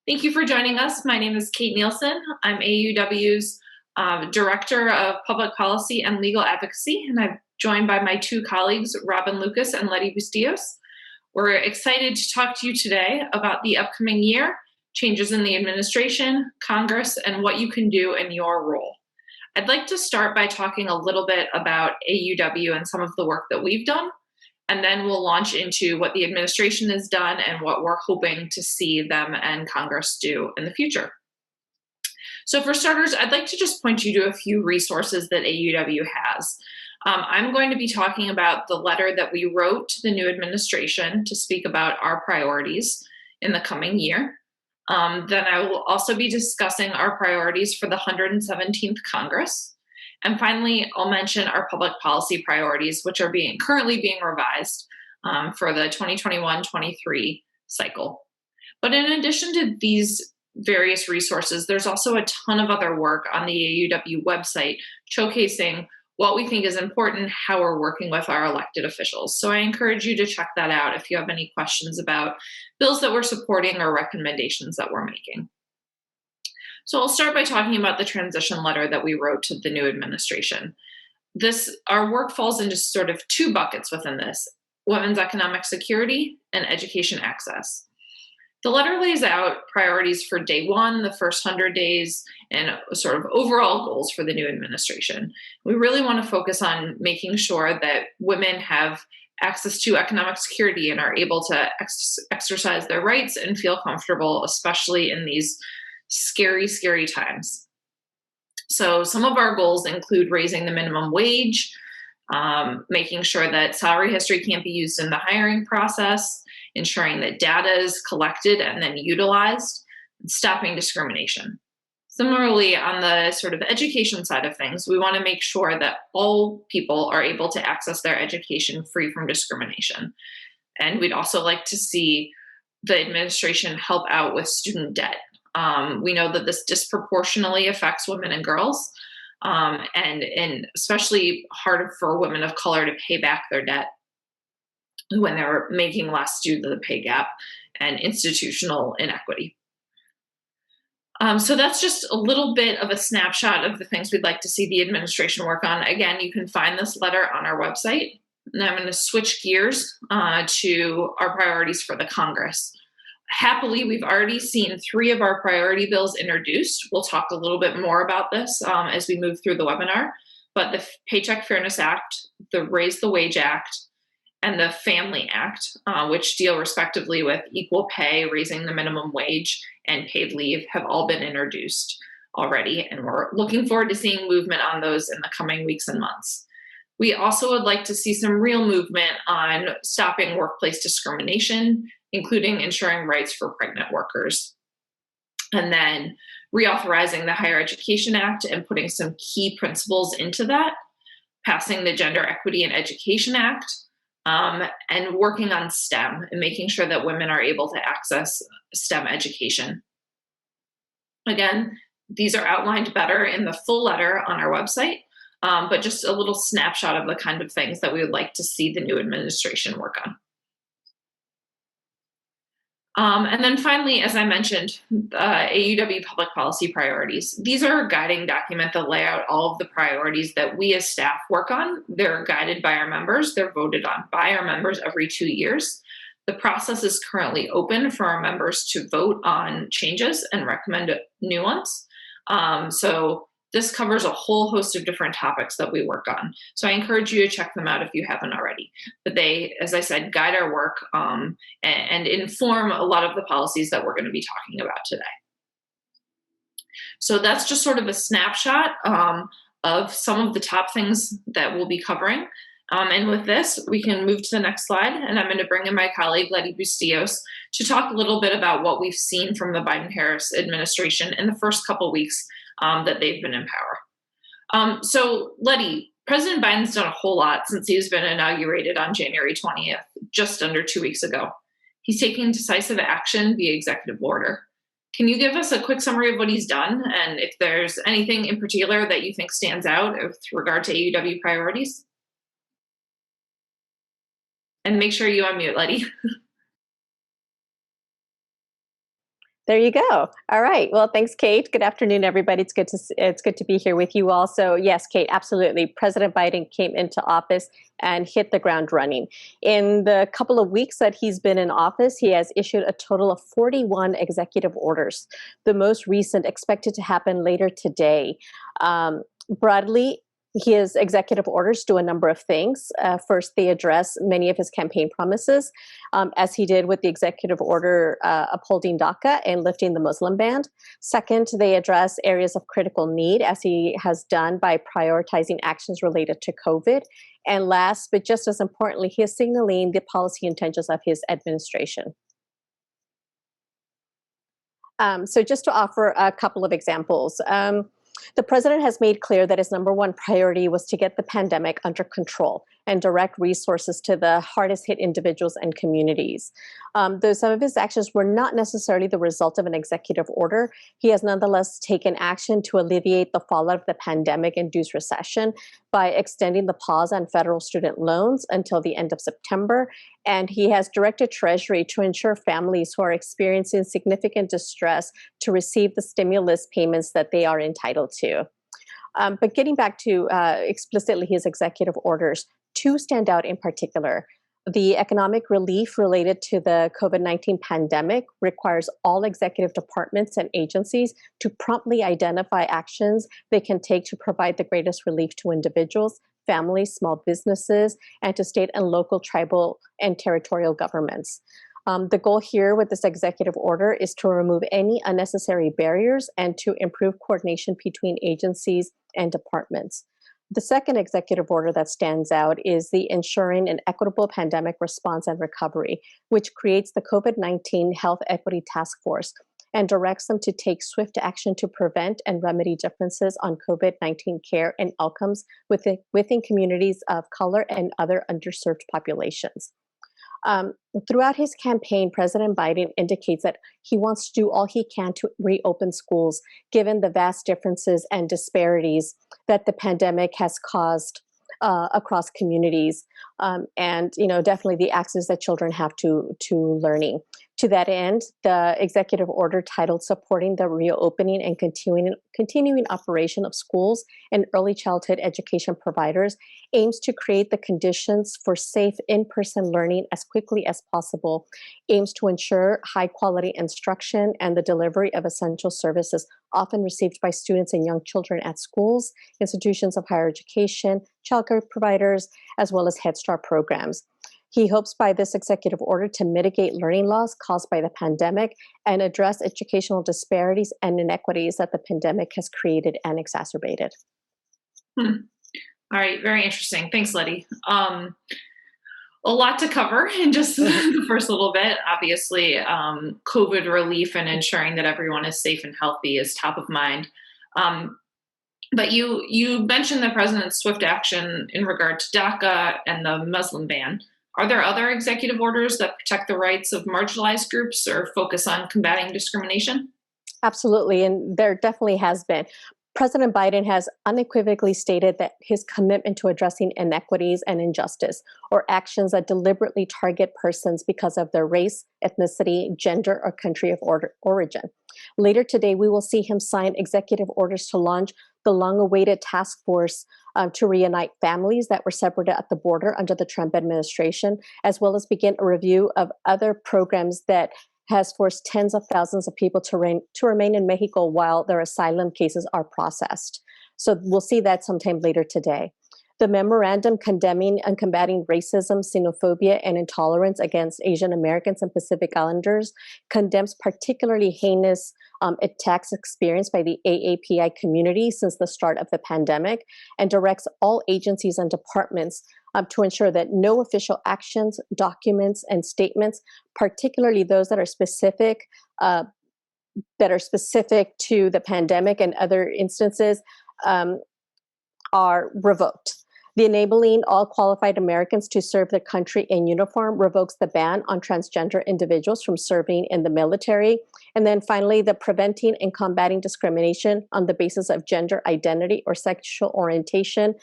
Thank you for joining us. My name is Kate Nielsen. I'm AAUW's Director of Public Policy and Legal Advocacy, and I'm joined by my two colleagues, Robin Lucas and Letty Bustillos. We're excited to talk to you today about the upcoming year, changes in the administration, Congress, and what you can do in your role. I'd like to start by talking a little bit about AAUW and some of the work that we've done, and then we'll launch into what the administration has done and what we're hoping to see them and Congress do in the future. So for starters, I'd like to just point you to a few resources that AAUW has. I'm going to be talking about the letter that we wrote to the new administration to speak about our priorities in the coming year. Then I will also be discussing our priorities for the 117th Congress. And finally, I'll mention our public policy priorities, which are currently being revised for the 2021-23 cycle. But in addition to these various resources, there's also a ton of other work on the AAUW website showcasing what we think is important, how we're working with our elected officials. So I encourage you to check that out if you have any questions about bills that we're supporting or recommendations that we're making. So I'll start by talking about the transition letter that we wrote to the new administration. Our work falls into sort of two buckets within this: women's economic security and education access. The letter lays out priorities for day one, the first 100 days, and sort of overall goals for the new administration. We really want to focus on making sure that women have access to economic security and are able to exercise their rights and feel comfortable, especially in these scary, scary times. So some of our goals include raising the minimum wage, making sure that salary history can't be used in the hiring process, ensuring that data is collected and then utilized, and stopping discrimination. Similarly, on the sort of education side of things, we want to make sure that all people are able to access their education free from discrimination. And we'd also like to see the administration help out with student debt. We know that this disproportionately affects women and girls, and especially hard for women of color to pay back their debt when they're making less due to the pay gap and institutional inequity. So that's just a little bit of a snapshot of the things we'd like to see the administration work on. Again, you can find this letter on our website. And I'm going to switch gears to our priorities for the Congress. Happily, we've already seen 3 of our priority bills introduced. We'll talk a little bit more about this as we move through the webinar. But the Paycheck Fairness Act, the Raise the Wage Act, and the Family Act, which deal respectively with equal pay, raising the minimum wage, and paid leave, have all been introduced already. And we're looking forward to seeing movement on those in the coming weeks and months. We also would like to see some real movement on stopping workplace discrimination, including ensuring rights for pregnant workers. And then reauthorizing the Higher Education Act and putting some key principles into that, passing the Gender Equity in Education Act, and working on STEM and making sure that women are able to access STEM education. Again, these are outlined better in the full letter on our website, but just a little snapshot of the kind of things that we would like to see the new administration work on. And then finally, as I mentioned, AAUW public policy priorities. These are a guiding document that lay out all of the priorities that we as staff work on. They're guided by our members. They're voted on by our members every 2 years. The process is currently open for our members to vote on changes and recommend new ones. So this covers a whole host of different topics that we work on. So I encourage you to check them out if you haven't already. But they, as I said, guide our work and inform a lot of the policies that we're going to be talking about today. So that's just sort of a snapshot of some of the top things that we'll be covering. And with this, we can move to the next slide. And I'm going to bring in my colleague, Letty Bustillos, to talk a little bit about what we've seen from the Biden-Harris administration in the first couple weeks that they've been in power. So Letty, President Biden's done a whole lot since he's been inaugurated on January 20th, just under 2 weeks ago. He's taking decisive action via executive order. Can you give us a quick summary of what he's done and if there's anything in particular that you think stands out with regard to AAUW priorities? And make sure you unmute, Letty. There you go. All right. Well, thanks, Kate. Good afternoon, everybody. It's good to be here with you all. So, yes, Kate, absolutely. President Biden came into office and hit the ground running. In the couple of weeks that he's been in office, he has issued a total of 41 executive orders. The most recent expected to happen later today. Broadly, his executive orders do a number of things. First, they address many of his campaign promises, as he did with the executive order upholding DACA and lifting the Muslim ban. Second, they address areas of critical need, as he has done by prioritizing actions related to COVID. And last, but just as importantly, he is signaling the policy intentions of his administration. So just to offer a couple of examples. The president has made clear that his number one priority was to get the pandemic under control and direct resources to the hardest hit individuals and communities. Though some of his actions were not necessarily the result of an executive order, he has nonetheless taken action to alleviate the fallout of the pandemic-induced recession by extending the pause on federal student loans until the end of September. And he has directed Treasury to ensure families who are experiencing significant distress to receive the stimulus payments that they are entitled to. But getting back to explicitly his executive orders, two stand out in particular. The economic relief related to the COVID-19 pandemic requires all executive departments and agencies to promptly identify actions they can take to provide the greatest relief to individuals, families, small businesses, and to state and local, tribal, and territorial governments. The goal here with this executive order is to remove any unnecessary barriers and to improve coordination between agencies and departments. The second executive order that stands out is the Ensuring an Equitable Pandemic Response and Recovery, which creates the COVID-19 Health Equity Task Force and directs them to take swift action to prevent and remedy differences on COVID-19 care and outcomes within communities of color and other underserved populations. Throughout his campaign, President Biden indicates that he wants to do all he can to reopen schools, given the vast differences and disparities that the pandemic has caused across communities, and definitely the access that children have to learning. To that end, the executive order titled "Supporting the Reopening and Continuing Operation of Schools and Early Childhood Education Providers" aims to create the conditions for safe in-person learning as quickly as possible, aims to ensure high-quality instruction and the delivery of essential services often received by students and young children at schools, institutions of higher education, childcare providers, as well as Head Start programs. He hopes by this executive order to mitigate learning loss caused by the pandemic and address educational disparities and inequities that the pandemic has created and exacerbated. All right, very interesting. Thanks, Letty. A lot to cover in just the first little bit. Obviously, COVID relief and ensuring that everyone is safe and healthy is top of mind. But you mentioned the president's swift action in regard to DACA and the Muslim ban. Are there other executive orders that protect the rights of marginalized groups or focus on combating discrimination? Absolutely, and there definitely has been. President Biden has unequivocally stated that his commitment to addressing inequities and injustice, or actions that deliberately target persons because of their race, ethnicity, gender, or country of origin. Later today, we will see him sign executive orders to launch the long-awaited task force to reunite families that were separated at the border under the Trump administration, as well as begin a review of other programs that has forced tens of thousands of people to remain in Mexico while their asylum cases are processed. So we'll see that sometime later today. The memorandum condemning and combating racism, xenophobia, and intolerance against Asian Americans and Pacific Islanders condemns particularly heinous attacks experienced by the AAPI community since the start of the pandemic and directs all agencies and departments to ensure that no official actions, documents, and statements, particularly those that are specific to the pandemic and other instances, are revoked. The enabling all qualified Americans to serve their country in uniform revokes the ban on transgender individuals from serving in the military. And then finally, the preventing and combating discrimination on the basis of gender identity or sexual orientation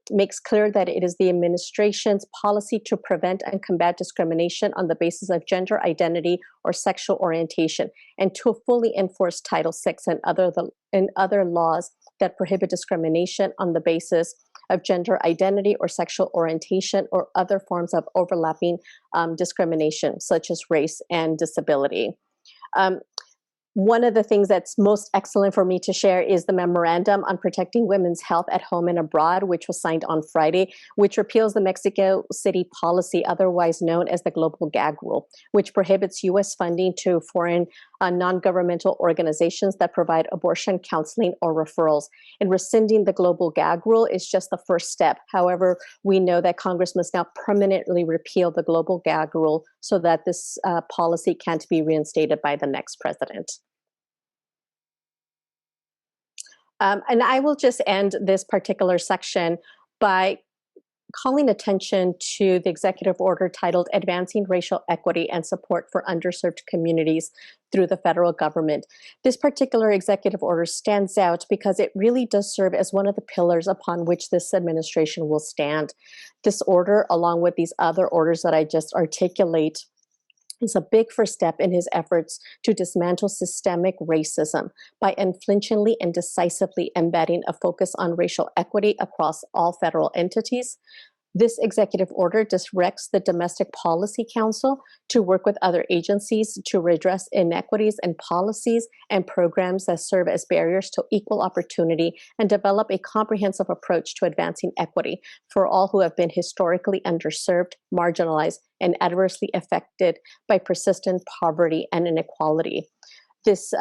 makes clear that it is the administration's policy to prevent and combat discrimination on the basis of gender identity or sexual orientation, and to fully enforce Title VI and other laws that prohibit discrimination on the basis of gender identity or sexual orientation or other forms of overlapping discrimination, such as race and disability. One of the things that's most excellent for me to share is the Memorandum on Protecting Women's Health at Home and Abroad, which was signed on Friday, which repeals the Mexico City policy, otherwise known as the Global Gag Rule, which prohibits U.S. funding to foreign non-governmental organizations that provide abortion counseling or referrals. And rescinding the Global Gag Rule is just the first step. However, we know that Congress must now permanently repeal the Global Gag Rule so that this policy can't be reinstated by the next president. And I will just end this particular section by calling attention to the executive order titled Advancing Racial Equity and Support for Underserved Communities through the Federal Government. This particular executive order stands out because it really does serve as one of the pillars upon which this administration will stand. This order, along with these other orders that I just articulate, is a big first step in his efforts to dismantle systemic racism by unflinchingly and decisively embedding a focus on racial equity across all federal entities. This executive order directs the Domestic Policy Council to work with other agencies to redress inequities in policies and programs that serve as barriers to equal opportunity and develop a comprehensive approach to advancing equity for all who have been historically underserved, marginalized, and adversely affected by persistent poverty and inequality. This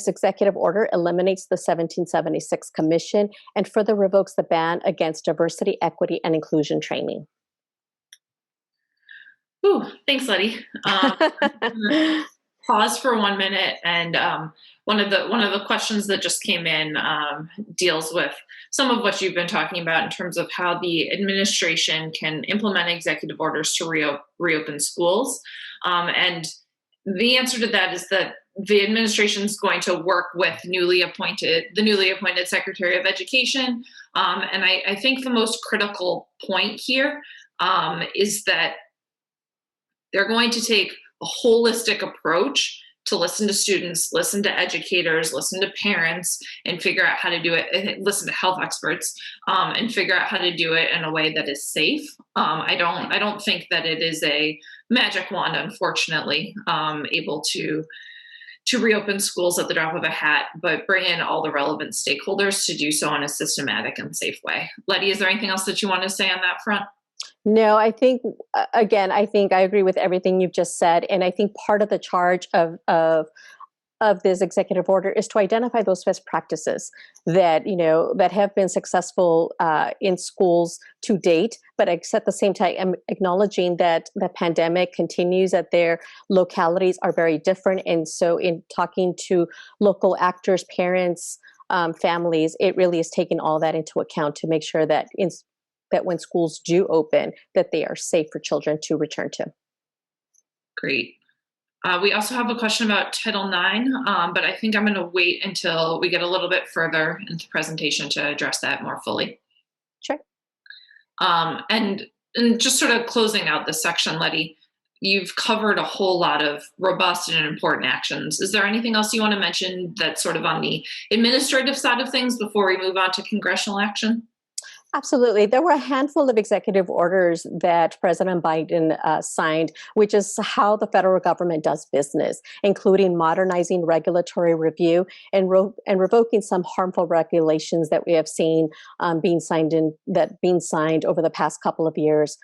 executive order eliminates the 1776 Commission and further revokes the ban against diversity, equity, and inclusion training. Ooh, thanks, Letty. Pause for 1 minute, and one of the questions that just came in deals with some of what you've been talking about in terms of how the administration can implement executive orders to reopen schools, and the answer to that is that the administration is going to work with the newly appointed Secretary of Education. And I think the most critical point here is that they're going to take a holistic approach to listen to students, listen to educators, listen to parents, and figure out how to do it, listen to health experts, and figure out how to do it in a way that is safe. I don't think that it is a magic wand, unfortunately, able to reopen schools at the drop of a hat, but bring in all the relevant stakeholders to do so in a systematic and safe way. Letty, is there anything else that you want to say on that front? No, I think, again, I agree with everything you've just said. And I think part of the charge of this executive order is to identify those best practices that, that have been successful in schools to date, but at the same time, acknowledging that the pandemic continues, that their localities are very different. And so in talking to local actors, parents, families, it really is taking all that into account to make sure that that when schools do open, that they are safe for children to return to. Great. We also have a question about Title IX, but I think I'm going to wait until we get a little bit further into the presentation to address that more fully. Sure. And just sort of closing out this section, Letty, you've covered a whole lot of robust and important actions. Is there anything else you want to mention that's sort of on the administrative side of things before we move on to congressional action? Absolutely. There were a handful of executive orders that President Biden signed, which is how the federal government does business, including modernizing regulatory review and revoking some harmful regulations that we have seen being signed over the past couple of years.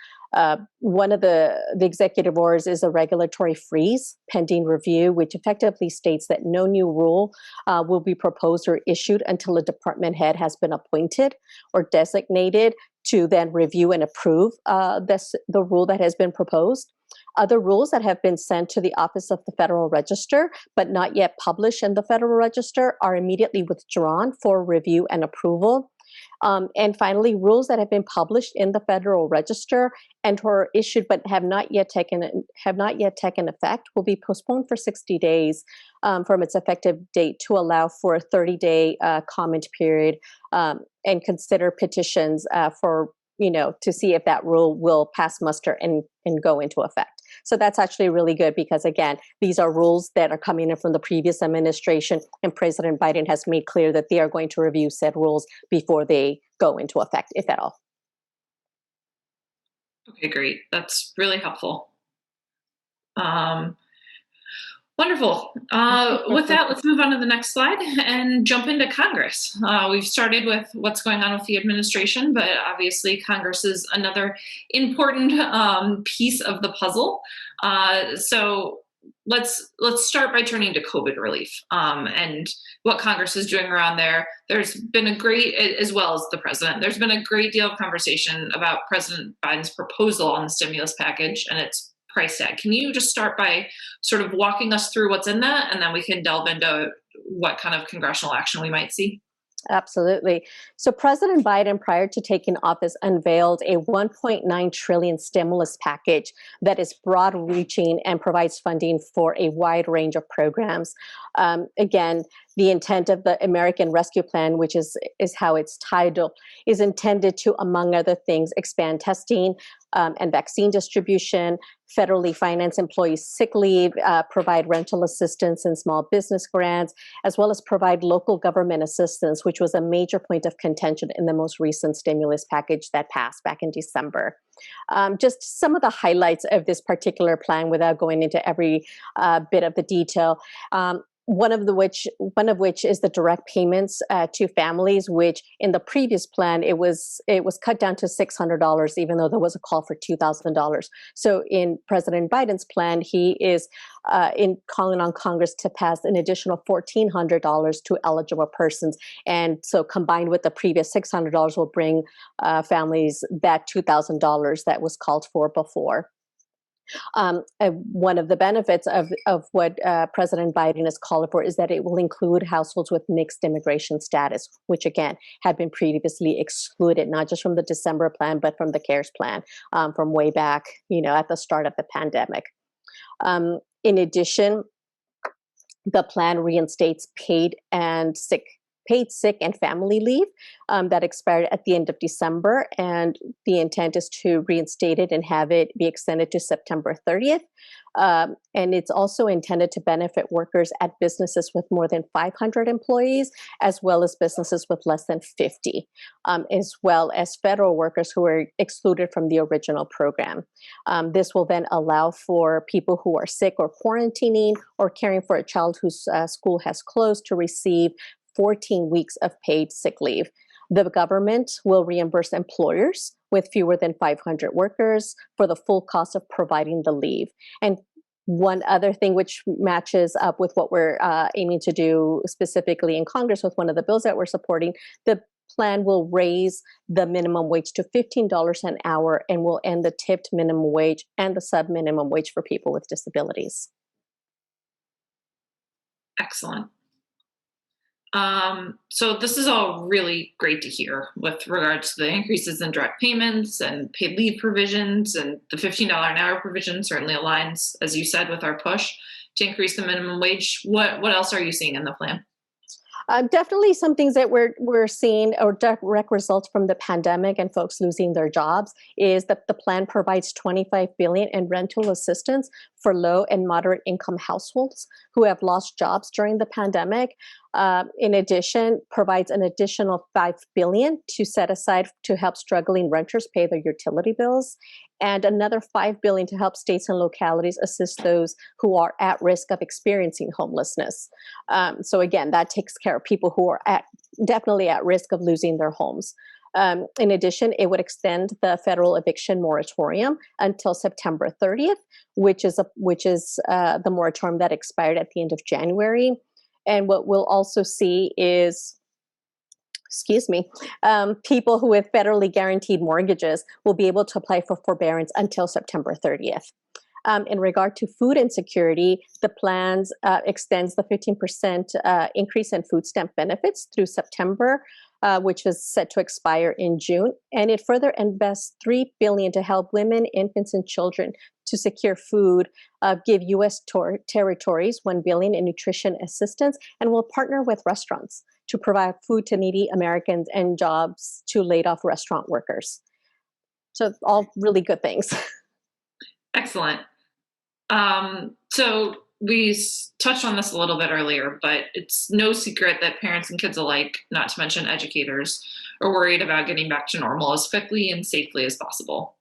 One of the executive orders is a regulatory freeze pending review, which effectively states that no new rule will be proposed or issued until a department head has been appointed or designated to then review and approve the rule that has been proposed. Other rules that have been sent to the Office of the Federal Register, but not yet published in the Federal Register, are immediately withdrawn for review and approval. And finally, rules that have been published in the Federal Register and were issued but have not yet taken effect will be postponed for 60 days from its effective date to allow for a 30-day comment period and consider petitions for, to see if that rule will pass muster and go into effect. So that's actually really good because, again, these are rules that are coming in from the previous administration, and President Biden has made clear that they are going to review said rules before they go into effect, if at all. Okay, great. That's really helpful. Wonderful. With that, let's move on to the next slide and jump into Congress. We've started with what's going on with the administration, but obviously Congress is another important piece of the puzzle. So let's start by turning to COVID relief and what Congress is doing around there. There's been a great, as well as the president, there's been a great deal of conversation about President Biden's proposal on the stimulus package and its price tag. Can you just start by sort of walking us through what's in that, and then we can delve into what kind of congressional action we might see? Absolutely. So President Biden, prior to taking office, unveiled a $1.9 trillion stimulus package that is broad-reaching and provides funding for a wide range of programs. Again, the intent of the American Rescue Plan, which is how it's titled, is intended to, among other things, expand testing and vaccine distribution, federally financed employee sick leave, provide rental assistance and small business grants, as well as provide local government assistance, which was a major point of contention in the most recent stimulus package that passed back in December. Just some of the highlights of this particular plan without going into every bit of the detail. One of which is the direct payments to families, which in the previous plan it was cut down to $600, even though there was a call for $2,000. So in President Biden's plan, he is in calling on Congress to pass an additional $1,400 to eligible persons, and so combined with the previous $600 will bring families that $2,000 that was called for before. One of the benefits of what President Biden has called for is that it will include households with mixed immigration status, which again had been previously excluded, not just from the December plan, but from the CARES plan from way back, at the start of the pandemic. In addition, the plan reinstates paid sick and family leave that expired at the end of December, and the intent is to reinstate it and have it be extended to September 30th. And it's also intended to benefit workers at businesses with more than 500 employees, as well as businesses with less than 50, as well as federal workers who are excluded from the original program. This will then allow for people who are sick or quarantining or caring for a child whose school has closed to receive 14 weeks of paid sick leave. The government will reimburse employers with fewer than 500 workers for the full cost of providing the leave. And one other thing which matches up with what we're aiming to do specifically in Congress with one of the bills that we're supporting, the plan will raise the minimum wage to $15 an hour and will end the tipped minimum wage and the sub-minimum wage for people with disabilities. Excellent. So this is all really great to hear with regards to the increases in direct payments and paid leave provisions, and the $15 an hour provision certainly aligns, as you said, with our push to increase the minimum wage. What else are you seeing in the plan? Definitely some things that we're seeing, or direct results from the pandemic and folks losing their jobs, is that the plan provides $25 billion in rental assistance for low and moderate income households who have lost jobs during the pandemic. In addition, provides an additional $5 billion to set aside to help struggling renters pay their utility bills, and another $5 billion to help states and localities assist those who are at risk of experiencing homelessness. So again, that takes care of people who are definitely at risk of losing their homes. In addition, it would extend the federal eviction moratorium until September 30th, which is the moratorium that expired at the end of January. And what we'll also see is, people who have federally guaranteed mortgages will be able to apply for forbearance until September 30th. In regard to food insecurity, the plans extends the 15% increase in food stamp benefits through September, which is set to expire in June. And it further invests $3 billion to help women, infants, and children to secure food, give U.S. territories $1 billion in nutrition assistance, and will partner with restaurants to provide food to needy Americans and jobs to laid off restaurant workers. So all really good things. Excellent. So we touched on this a little bit earlier, but it's no secret that parents and kids alike, not to mention educators, are worried about getting back to normal as quickly and safely as possible.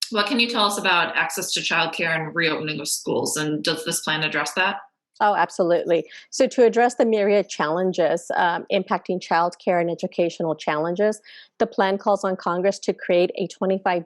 What can you tell us about access to childcare and reopening of schools? And does this plan address that? Oh, absolutely. So to address the myriad challenges impacting childcare and educational challenges, the plan calls on Congress to create a $25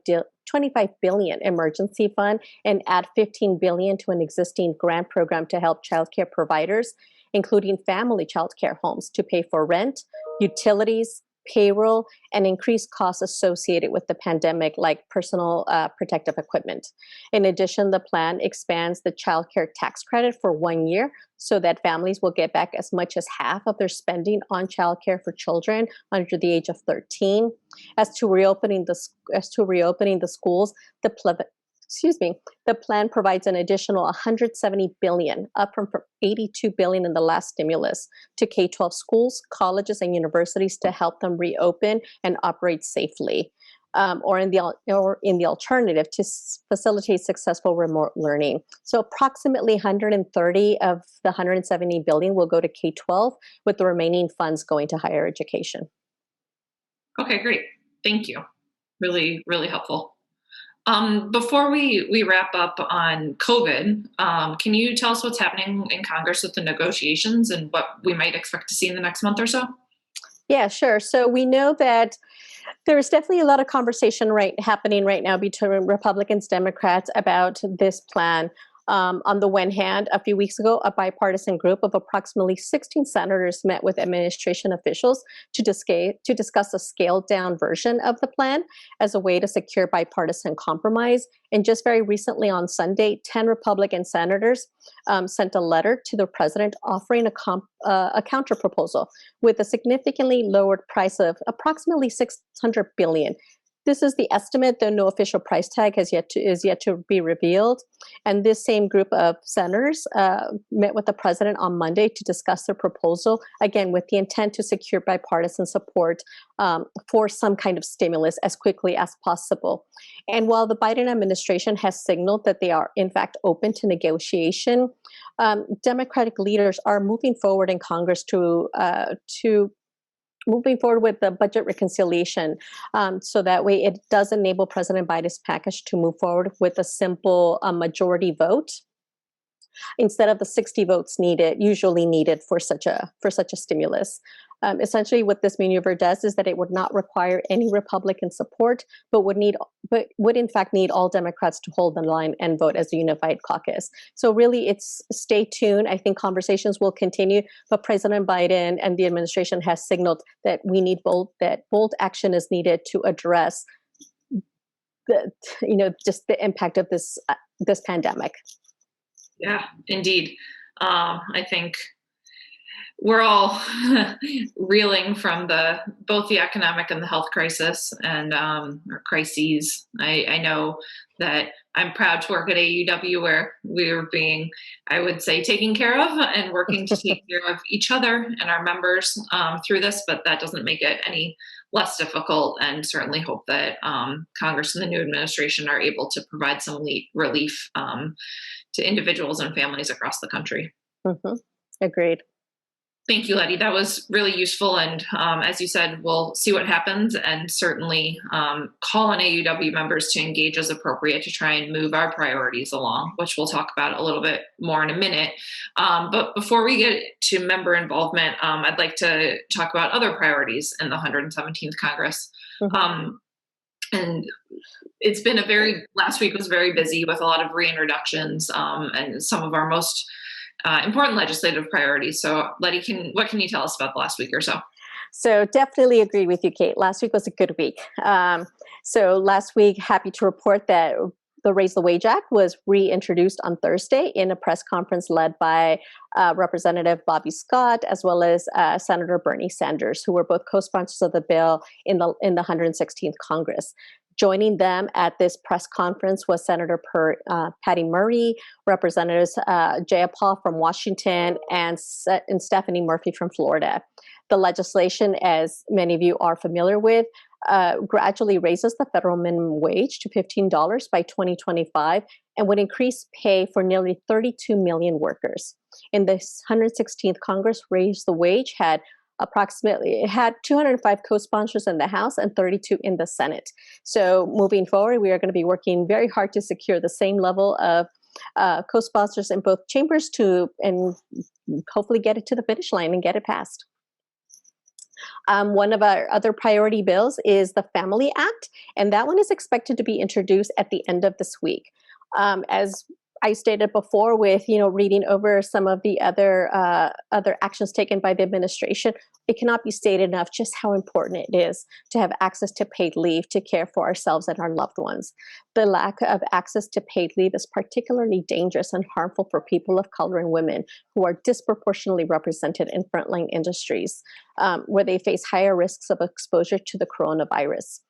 billion emergency fund and add $15 billion to an existing grant program to help childcare providers, including family childcare homes, to pay for rent, utilities, payroll, and increased costs associated with the pandemic, like personal protective equipment. In addition, the plan expands the child care tax credit for 1 year so that families will get back as much as half of their spending on child care for children under the age of 13. As to reopening the schools, the plan provides an additional $170 billion, up from $82 billion in the last stimulus, to K-12 schools, colleges, and universities to help them reopen and operate safely, or in the alternative to facilitate successful remote learning. So approximately 130 of the 170 billion will go to K-12, with the remaining funds going to higher education. Okay, great. Thank you. Really, really helpful. Before we wrap up on COVID, can you tell us what's happening in Congress with the negotiations and what we might expect to see in the next month or so? Yeah, sure. So we know that there's definitely a lot of conversation happening right now between Republicans, Democrats about this plan. On the one hand, a few weeks ago, a bipartisan group of approximately 16 senators met with administration officials to discuss a scaled-down version of the plan as a way to secure bipartisan compromise. And just very recently on Sunday, 10 Republican senators sent a letter to the president offering a counterproposal with a significantly lowered price of approximately $600 billion. This is the estimate, though no official price tag is yet to be revealed. And this same group of senators met with the president on Monday to discuss their proposal, again, with the intent to secure bipartisan support for some kind of stimulus as quickly as possible. And while the Biden administration has signaled that they are, in fact, open to negotiation, Democratic leaders are moving forward in Congress to moving forward with the budget reconciliation, so that way it does enable President Biden's package to move forward with a simple majority vote instead of the 60 votes usually needed for such a stimulus. Essentially, what this maneuver does is that it would not require any Republican support, but would in fact need all Democrats to hold the line and vote as a unified caucus. So really, it's stay tuned. I think conversations will continue, but President Biden and the administration has signaled that bold action is needed to address just the impact of this pandemic. Yeah, indeed. I think we're all reeling from both the economic and the health crisis and or crises. I know that I'm proud to work at AAUW, where we're being, I would say, taken care of and working to take care of each other and our members through this, but that doesn't make it any less difficult, and certainly hope that Congress and the new administration are able to provide some relief to individuals and families across the country. Mm-hmm. Agreed. Thank you, Letty. That was really useful. And as you said, we'll see what happens, and certainly call on AUW members to engage as appropriate to try and move our priorities along, which we'll talk about a little bit more in a minute. But before we get to member involvement, I'd like to talk about other priorities in the 117th Congress. Mm-hmm. And it's been last week was very busy with a lot of reintroductions and some of our most important legislative priorities. So Letty, what can you tell us about the last week or so? So definitely agree with you, Kate. Last week was a good week. So last week, happy to report that the Raise the Wage Act was reintroduced on Thursday in a press conference led by Representative Bobby Scott, as well as Senator Bernie Sanders, who were both co-sponsors of the bill in the 116th Congress. Joining them at this press conference was Senator Patty Murray, Representatives Jayapal from Washington, and Stephanie Murphy from Florida. The legislation, as many of you are familiar with, gradually raises the federal minimum wage to $15 by 2025 and would increase pay for nearly 32 million workers. In the 116th Congress, Raise the Wage had 205 co-sponsors in the House and 32 in the Senate. So moving forward, we are going to be working very hard to secure the same level of co-sponsors in both chambers and hopefully get it to the finish line and get it passed. One of our other priority bills is the Family Act, and that one is expected to be introduced at the end of this week. As I stated before, with reading over some of the other actions taken by the administration, it cannot be stated enough just how important it is to have access to paid leave to care for ourselves and our loved ones. The lack of access to paid leave is particularly dangerous and harmful for people of color and women who are disproportionately represented in frontline industries, where they face higher risks of exposure to the coronavirus.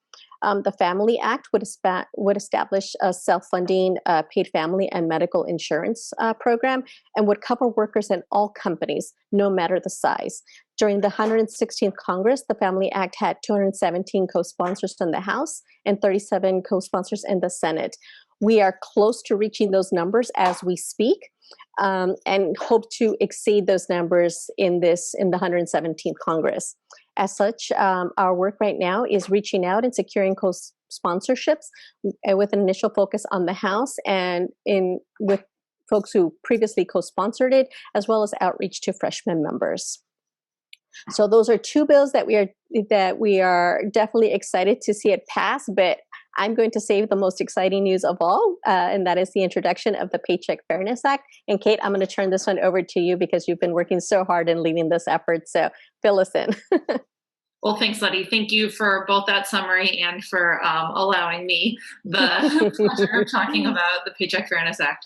The Family Act would establish a self-funding paid family and medical insurance program and would cover workers in all companies, no matter the size. During the 116th Congress, the Family Act had 217 co-sponsors in the House and 37 co-sponsors in the Senate. We are close to reaching those numbers as we speak, and hope to exceed those numbers in the 117th Congress. As such, our work right now is reaching out and securing co-sponsorships with an initial focus on the House and with folks who previously co-sponsored it, as well as outreach to freshman members. So those are two bills that we are definitely excited to see it pass, but I'm going to save the most exciting news of all, and that is the introduction of the Paycheck Fairness Act. And Kate, I'm going to turn this one over to you because you've been working so hard in leading this effort. So fill us in. Well, thanks, Letty. Thank you for both that summary and for allowing me the pleasure of talking about the Paycheck Fairness Act.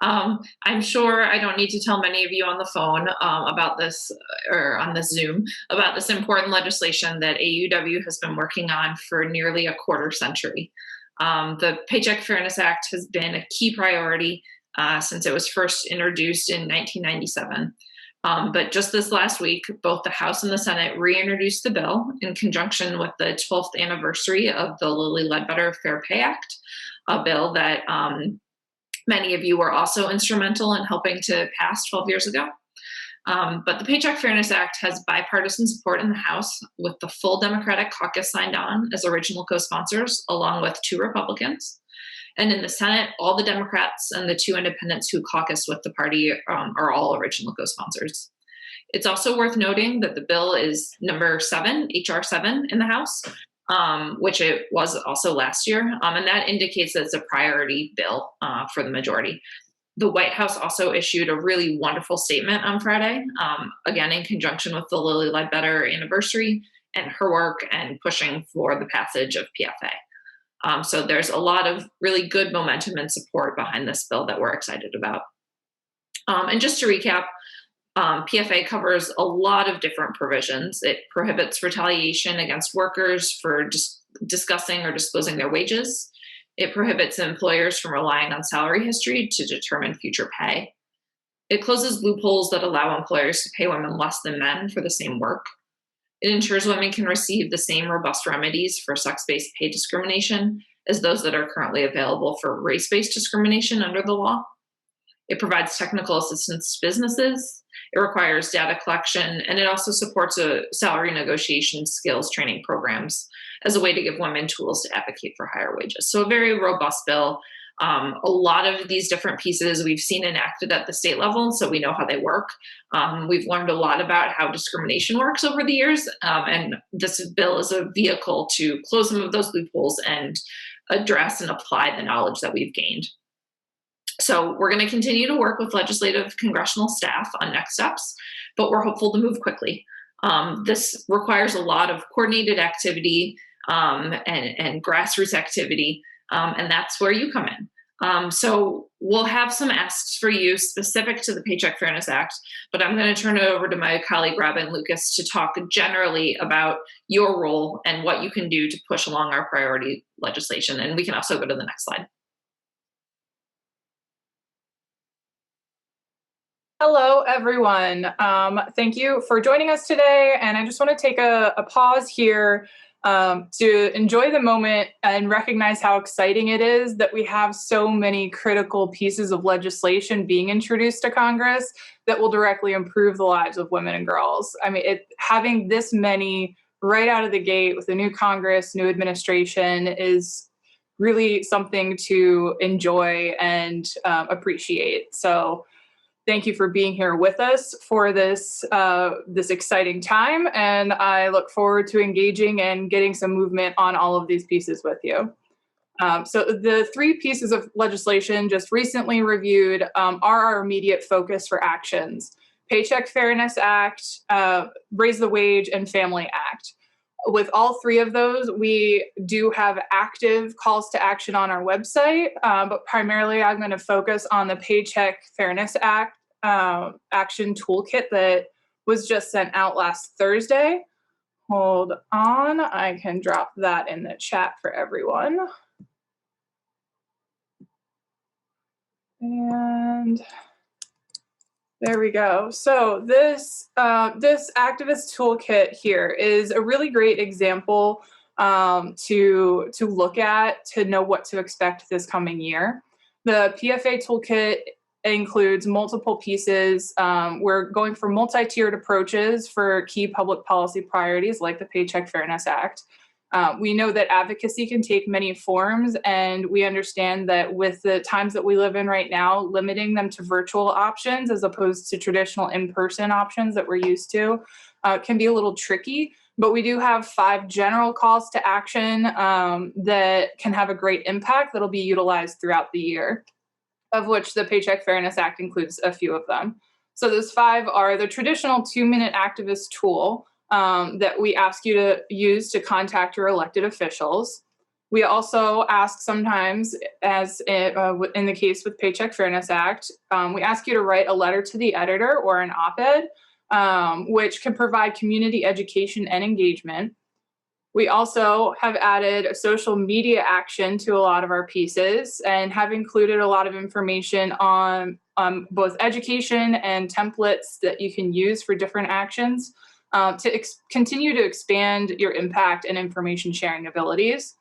I'm sure I don't need to tell many of you on the phone about this, or on this Zoom, about this important legislation that AAUW has been working on for nearly a quarter century. The Paycheck Fairness Act has been a key priority since it was first introduced in 1997. But just this last week, both the House and the Senate reintroduced the bill in conjunction with the 12th anniversary of the Lilly Ledbetter Fair Pay Act, a bill that many of you were also instrumental in helping to pass 12 years ago. But the Paycheck Fairness Act has bipartisan support in the House, with the full Democratic caucus signed on as original co-sponsors, along with 2 Republicans. And in the Senate, all the Democrats and the 2 independents who caucus with the party are all original co-sponsors. It's also worth noting that the bill is number 7, HR 7 in the House, which it was also last year. And that indicates that it's a priority bill for the majority. The White House also issued a really wonderful statement on Friday, again, in conjunction with the Lilly Ledbetter anniversary and her work and pushing for the passage of PFA. So there's a lot of really good momentum and support behind this bill that we're excited about. And just to recap, PFA covers a lot of different provisions. It prohibits retaliation against workers for discussing or disclosing their wages. It prohibits employers from relying on salary history to determine future pay. It closes loopholes that allow employers to pay women less than men for the same work. It ensures women can receive the same robust remedies for sex-based pay discrimination as those that are currently available for race-based discrimination under the law. It provides technical assistance to businesses. It requires data collection, and it also supports a salary negotiation skills training programs as a way to give women tools to advocate for higher wages. So a very robust bill. A lot of these different pieces we've seen enacted at the state level, so we know how they work. We've learned a lot about how discrimination works over the years, and this bill is a vehicle to close some of those loopholes and address and apply the knowledge that we've gained. So we're going to continue to work with legislative congressional staff on next steps, but we're hopeful to move quickly. This requires a lot of coordinated activity and grassroots activity, and that's where you come in. So we'll have some asks for you specific to the Paycheck Fairness Act, but I'm going to turn it over to my colleague Robin Lucas to talk generally about your role and what you can do to push along our priority legislation. And we can also go to the next slide. Hello, everyone. Thank you for joining us today. And I just want to take a pause here to enjoy the moment and recognize how exciting it is that we have so many critical pieces of legislation being introduced to Congress that will directly improve the lives of women and girls. I mean, having this many right out of the gate with a new Congress, new administration is really something to enjoy and appreciate. So thank you for being here with us for this exciting time, and I look forward to engaging and getting some movement on all of these pieces with you. So the three pieces of legislation just recently reviewed are our immediate focus for actions: Paycheck Fairness Act, Raise the Wage, and Family Act. With all three of those, we do have active calls to action on our website, but primarily I'm going to focus on the Paycheck Fairness Act action toolkit that was just sent out last Thursday. Hold on, I can drop that in the chat for everyone. And there we go. So this activist toolkit here is a really great example to look at to know what to expect this coming year. The PFA toolkit includes multiple pieces. We're going for multi-tiered approaches for key public policy priorities like the Paycheck Fairness Act. We know that advocacy can take many forms, and we understand that with the times that we live in right now, limiting them to virtual options as opposed to traditional in-person options that we're used to can be a little tricky. But we do have 5 general calls to action that can have a great impact that'll be utilized throughout the year, of which the Paycheck Fairness Act includes a few of them. So those 5 are the traditional 2-minute activist tool that we ask you to use to contact your elected officials. We also ask sometimes, as in the case with Paycheck Fairness Act, we ask you to write a letter to the editor or an op-ed, which can provide community education and engagement. We also have added a social media action to a lot of our pieces and have included a lot of information on both education and templates that you can use for different actions to continue to expand your impact and information sharing abilities.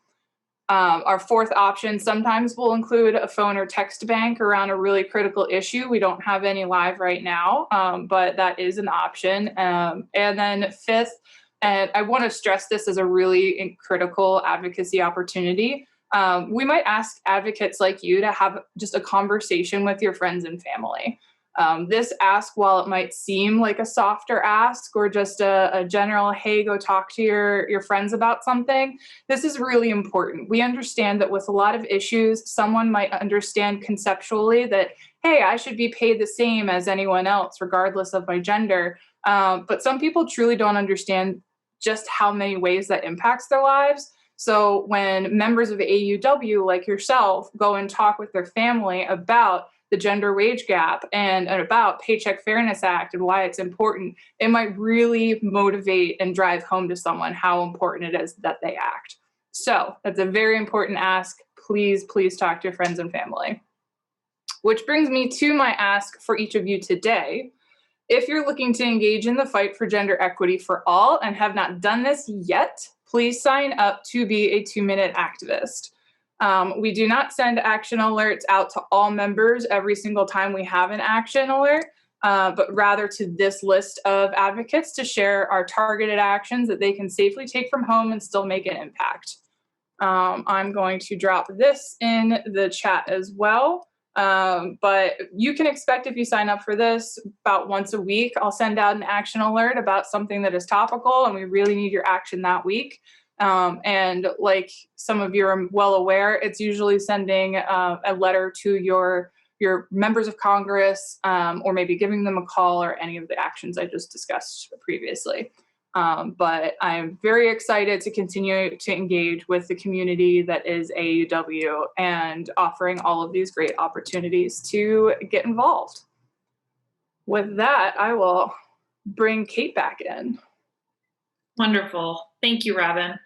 Our 4th option sometimes will include a phone or text bank around a really critical issue. We don't have any live right now, but that is an option. And then 5th, and I want to stress this as a really critical advocacy opportunity, we might ask advocates like you to have just a conversation with your friends and family. This ask, while it might seem like a softer ask or just a general, hey, go talk to your friends about something, this is really important. We understand that with a lot of issues, someone might understand conceptually that, hey, I should be paid the same as anyone else, regardless of my gender. But some people truly don't understand just how many ways that impacts their lives. So when members of AAUW like yourself go and talk with their family about the gender wage gap and about Paycheck Fairness Act and why it's important, it might really motivate and drive home to someone how important it is that they act. So that's a very important ask. Please, please talk to your friends and family. Which brings me to my ask for each of you today. If you're looking to engage in the fight for gender equity for all and have not done this yet, please sign up to be a 2-minute activist. We do not send action alerts out to all members every single time we have an action alert, but rather to this list of advocates to share our targeted actions that they can safely take from home and still make an impact. I'm going to drop this in the chat as well. But you can expect, if you sign up for this, about once a week, I'll send out an action alert about something that is topical and we really need your action that week. And like some of you are well aware, it's usually sending a letter to your members of Congress, or maybe giving them a call, or any of the actions I just discussed previously. But I'm very excited to continue to engage with the community that is AAUW and offering all of these great opportunities to get involved. With that, I will bring Kate back in. Wonderful. Thank you, Robin.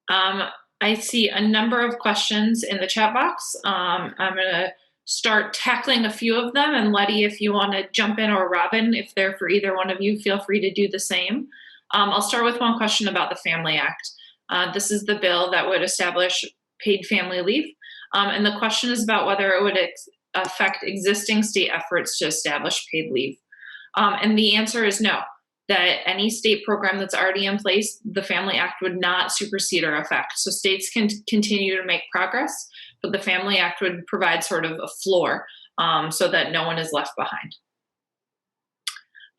I see a number of questions in the chat box. I'm going to start tackling a few of them. And Letty, if you want to jump in, or Robin, if they're for either one of you, feel free to do the same. I'll start with one question about the Family Act. This is the bill that would establish paid family leave. And the question is about whether it would affect existing state efforts to establish paid leave. And the answer is no, that any state program that's already in place, the Family Act would not supersede or affect. So states can continue to make progress, but the Family Act would provide sort of a floor so that no one is left behind.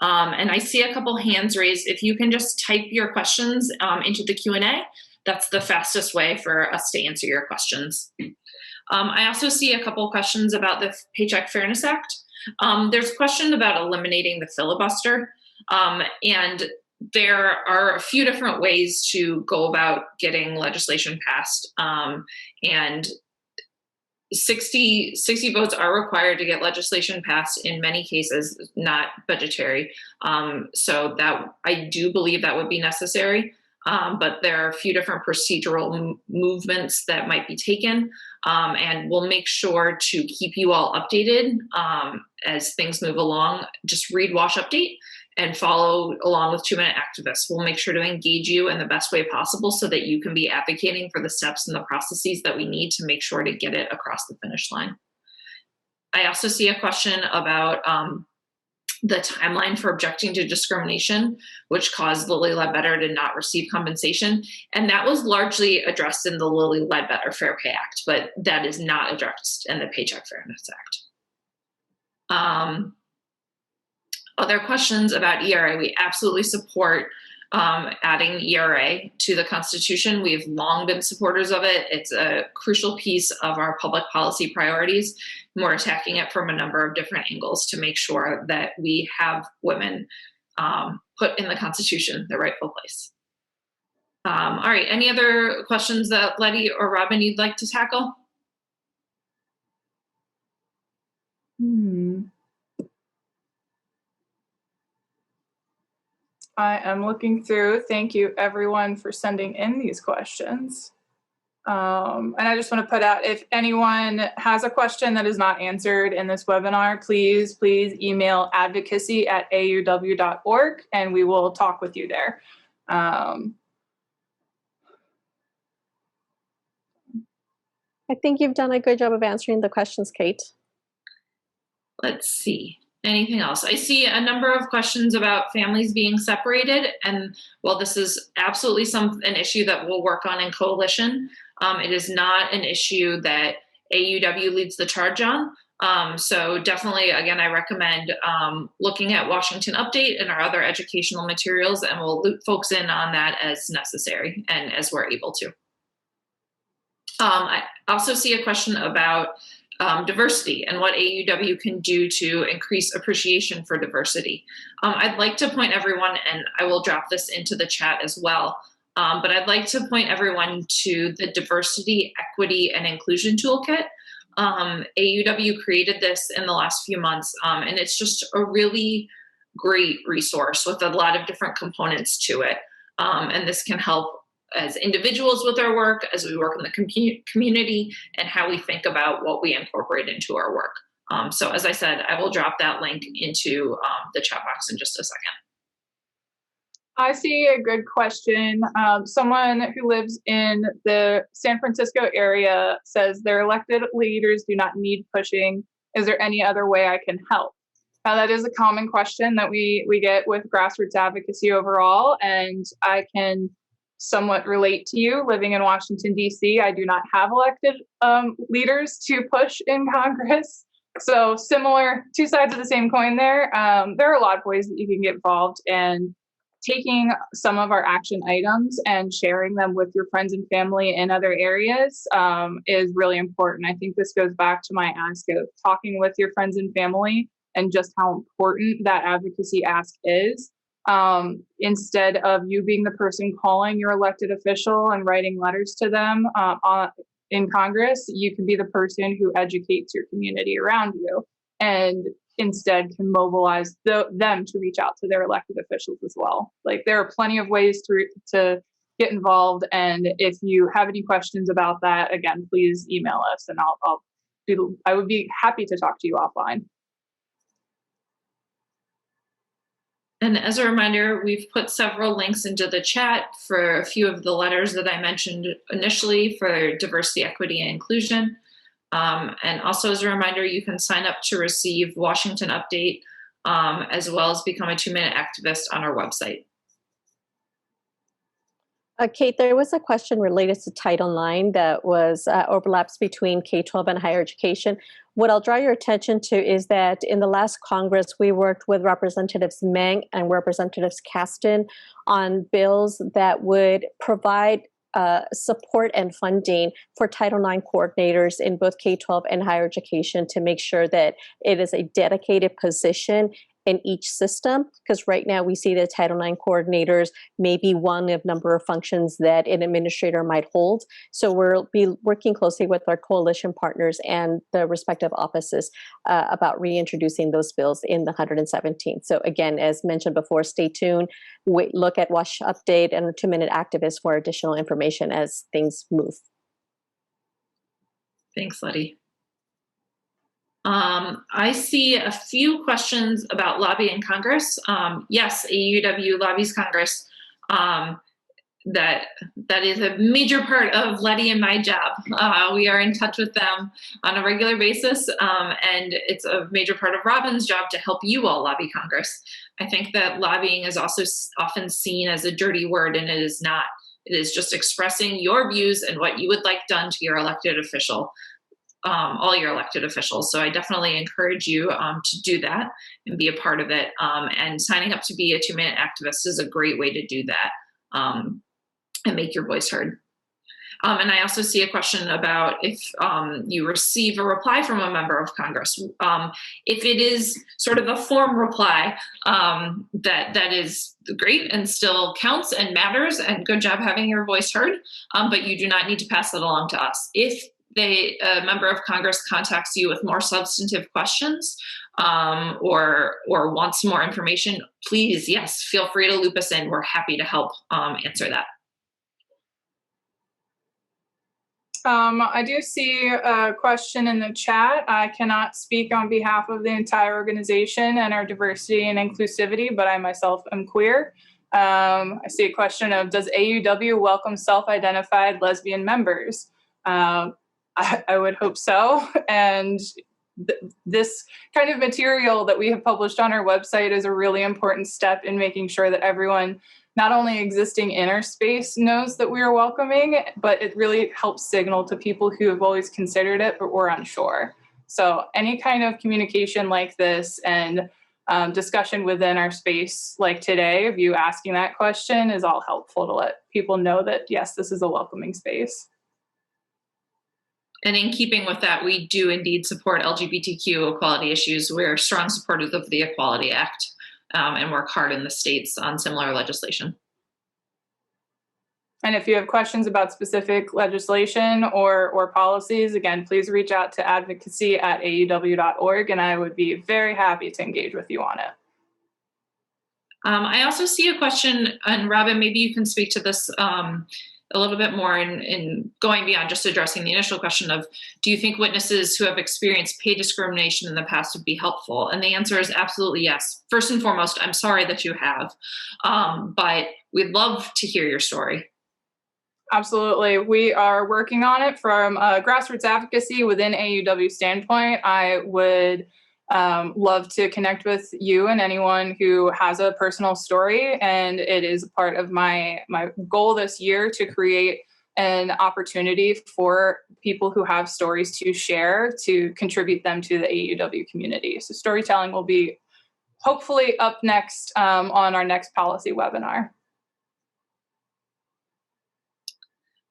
And I see a couple hands raised. If you can just type your questions into the Q&A, that's the fastest way for us to answer your questions. I also see a couple questions about the Paycheck Fairness Act. There's a question about eliminating the filibuster. And there are a few different ways to go about getting legislation passed. And 60 votes are required to get legislation passed in many cases, not budgetary. So that I do believe that would be necessary. But there are a few different procedural movements that might be taken. And we'll make sure to keep you all updated as things move along. Just read Wash Update and follow along with 2 Minute Activists. We'll make sure to engage you in the best way possible so that you can be advocating for the steps and the processes that we need to make sure to get it across the finish line. I also see a question about the timeline for objecting to discrimination, which caused Lilly Ledbetter to not receive compensation. And that was largely addressed in the Lilly Ledbetter Fair Pay Act, but that is not addressed in the Paycheck Fairness Act. Other questions about ERA. We absolutely support adding ERA to the Constitution. We've long been supporters of it. It's a crucial piece of our public policy priorities. We're attacking it from a number of different angles to make sure that we have women put in the Constitution the rightful place. All right, any other questions that Letty or Robin you'd like to tackle? I am looking through. Thank you, everyone, for sending in these questions. And I just want to put out, if anyone has a question that is not answered in this webinar, please email advocacy@auw.org, and we will talk with you there. I think you've done a good job of answering the questions, Kate. Let's see. Anything else? I see a number of questions about families being separated, and while this is absolutely an issue that we'll work on in coalition, it is not an issue that AUW leads the charge on. So definitely, again, I recommend looking at Washington Update and our other educational materials, and we'll loop folks in on that as necessary and as we're able to. I also see a question about diversity and what AUW can do to increase appreciation for diversity. I'd like to point everyone, and I will drop this into the chat as well, but I'd like to point everyone to the Diversity, Equity, and Inclusion Toolkit. AUW created this in the last few months, and it's just a really great resource with a lot of different components to it. And this can help as individuals with our work, as we work in the community, and how we think about what we incorporate into our work. So as I said, I will drop that link into the chat box in just a second. I see a good question. Someone who lives in the San Francisco area says their elected leaders do not need pushing. Is there any other way I can help? That is a common question that we get with grassroots advocacy overall, and I can somewhat relate to you. Living in Washington, D.C., I do not have elected leaders to push in Congress. So similar, two sides of the same coin there. There are a lot of ways that you can get involved, and taking some of our action items and sharing them with your friends and family in other areas is really important. I think this goes back to my ask of talking with your friends and family and just how important that advocacy ask is. Instead of you being the person calling your elected official and writing letters to them in Congress, you can be the person who educates your community around you and instead can mobilize them to reach out to their elected officials as well. Like, there are plenty of ways to get involved. And if you have any questions about that, again, please email us and I would be happy to talk to you offline. And as a reminder, we've put several links into the chat for a few of the letters that I mentioned initially for diversity, equity, and inclusion. And also as a reminder, you can sign up to receive Washington Update, as well as become a 2-minute activist on our website. Kate, there was a question related to Title IX that was overlaps between K-12 and higher education. What I'll draw your attention to is that in the last Congress, we worked with Representatives Meng and Representatives Caston on bills that would provide support and funding for Title IX coordinators in both K-12 and higher education to make sure that it is a dedicated position in each system, because right now we see that Title IX coordinators may be one of number of functions that an administrator might hold. So we'll be working closely with our coalition partners and the respective offices about reintroducing those bills in the 117th. So again, as mentioned before, stay tuned. Look at Wash Update and 2-minute Activist for additional information as things move. Thanks, Letty. I see a few questions about lobbying Congress. Yes, AAUW lobbies Congress. That is a major part of Letty and my job. We are in touch with them on a regular basis, and it's a major part of Robin's job to help you all lobby Congress. I think that lobbying is also often seen as a dirty word, and it is not. It is just expressing your views and what you would like done to your elected official. All your elected officials. So I definitely encourage you to do that and be a part of it. And signing up to be a 2-minute activist is a great way to do that and make your voice heard. And I also see a question about if you receive a reply from a member of Congress. If it is sort of a form reply, that is great and still counts and matters, and good job having your voice heard, but you do not need to pass it along to us. If a member of Congress contacts you with more substantive questions or wants more information, please, yes, feel free to loop us in. We're happy to help answer that. I do see a question in the chat. I cannot speak on behalf of the entire organization and our diversity and inclusivity, but I myself am queer. I see a question of, does AUW welcome self-identified lesbian members? I would hope so. And this kind of material that we have published on our website is a really important step in making sure that everyone, not only existing in our space, knows that we are welcoming, but it really helps signal to people who have always considered it but were unsure. So any kind of communication like this and discussion within our space like today, of you asking that question, is all helpful to let people know that, yes, this is a welcoming space. And in keeping with that, we do indeed support LGBTQ equality issues. We're strong supporters of the Equality Act and work hard in the states on similar legislation. And if you have questions about specific legislation or policies, again, please reach out to advocacy@auw.org, and I would be very happy to engage with you on it. I also see a question, and Robin, maybe you can speak to this a little bit more in going beyond just addressing the initial question of, do you think witnesses who have experienced pay discrimination in the past would be helpful? And the answer is absolutely yes. First and foremost, I'm sorry that you have, but we'd love to hear your story. Absolutely. We are working on it from grassroots advocacy within AUW standpoint. I would love to connect with you and anyone who has a personal story. And it is part of my goal this year to create an opportunity for people who have stories to share, to contribute them to the AUW community. So storytelling will be hopefully up next on our next policy webinar.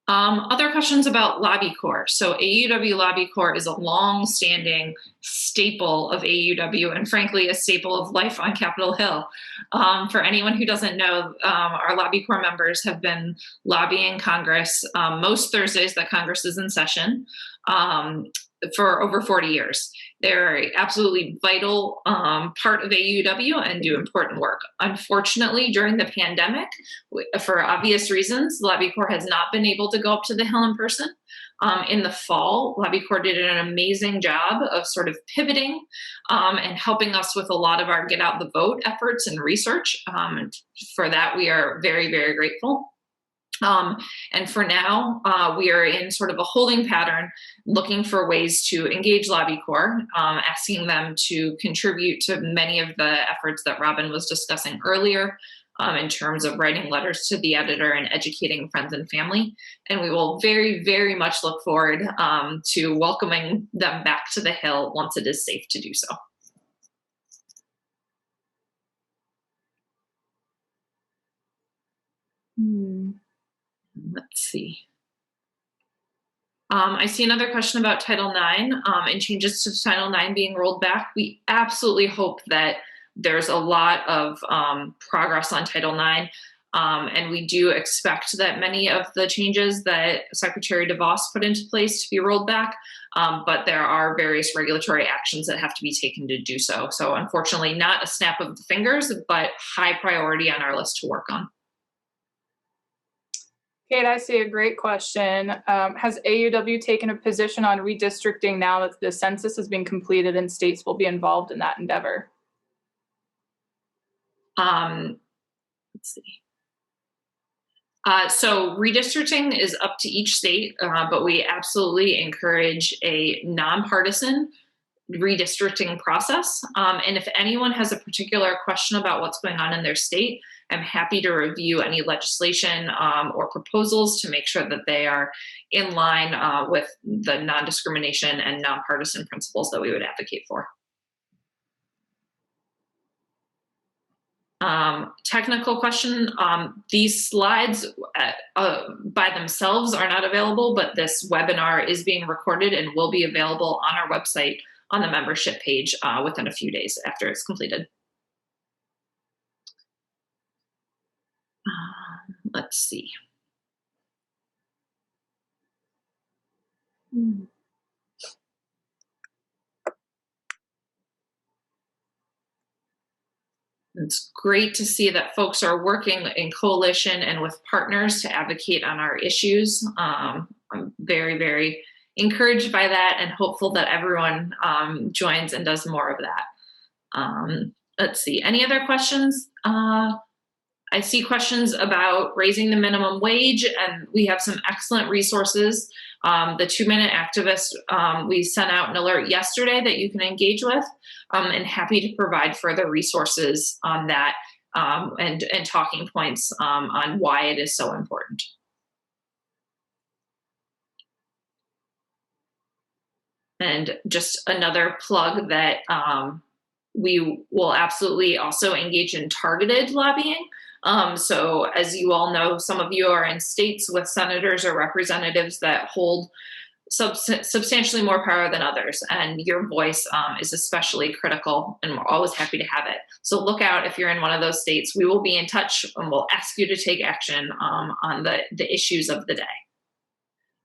Other questions about Lobby Corps. So AAUW Lobby Corps is a long-standing staple of AAUW and frankly a staple of life on Capitol Hill. For anyone who doesn't know, our Lobby Corps members have been lobbying Congress most Thursdays that Congress is in session for over 40 years. They're an absolutely vital part of AAUW and do important work. Unfortunately, during the pandemic, for obvious reasons, Lobby Corps has not been able to go up to the Hill in person. In the fall, Lobby Corps did an amazing job of sort of pivoting and helping us with a lot of our get out the vote efforts and research. For that, we are very, very grateful. And for now, we are in sort of a holding pattern, looking for ways to engage Lobby Corps, asking them to contribute to many of the efforts that Robin was discussing earlier in terms of writing letters to the editor and educating friends and family. And we will very, very much look forward to welcoming them back to the Hill once it is safe to do so. Let's see. I see another question about Title IX and changes to Title IX being rolled back. We absolutely hope that there's a lot of progress on Title IX, and we do expect that many of the changes that Secretary DeVos put into place to be rolled back, but there are various regulatory actions that have to be taken to do so. So unfortunately, not a snap of the fingers, but high priority on our list to work on. Kate, I see a great question. Has AAUW taken a position on redistricting now that the census has been completed and states will be involved in that endeavor? Let's see. So redistricting is up to each state, but we absolutely encourage a nonpartisan redistricting process. And if anyone has a particular question about what's going on in their state, I'm happy to review any legislation or proposals to make sure that they are in line with the non-discrimination and nonpartisan principles that we would advocate for. Technical question. These slides by themselves are not available, but this webinar is being recorded and will be available on our website on the membership page within a few days after it's completed. Let's see. It's great to see that folks are working in coalition and with partners to advocate on our issues. I'm very, very encouraged by that and hopeful that everyone joins and does more of that. Let's see, any other questions? I see questions about raising the minimum wage, and we have some excellent resources. The 2-Minute Activist, we sent out an alert yesterday that you can engage with, and happy to provide further resources on that and talking points on why it is so important. And just another plug that we will absolutely also engage in targeted lobbying. So as you all know, some of you are in states with senators or representatives that hold substantially more power than others, and your voice is especially critical, and we're always happy to have it. So look out if you're in one of those states. We will be in touch and we'll ask you to take action on the issues of the day.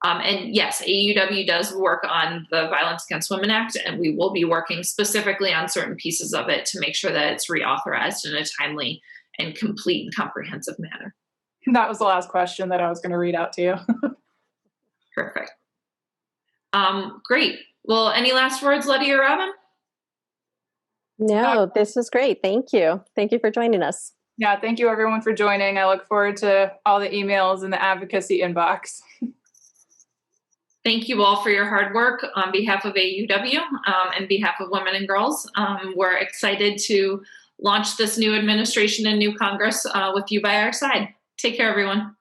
And yes, AAUW does work on the Violence Against Women Act, and we will be working specifically on certain pieces of it to make sure that it's reauthorized in a timely and complete and comprehensive manner. That was the last question that I was going to read out to you. Perfect. Great. Well, any last words, Letty or Robin? No, this was great. Thank you. Thank you for joining us. Yeah, thank you everyone for joining. I look forward to all the emails in the advocacy inbox. Thank you all for your hard work on behalf of AAUW and behalf of women and girls. We're excited to launch this new administration and new Congress with you by our side. Take care, everyone.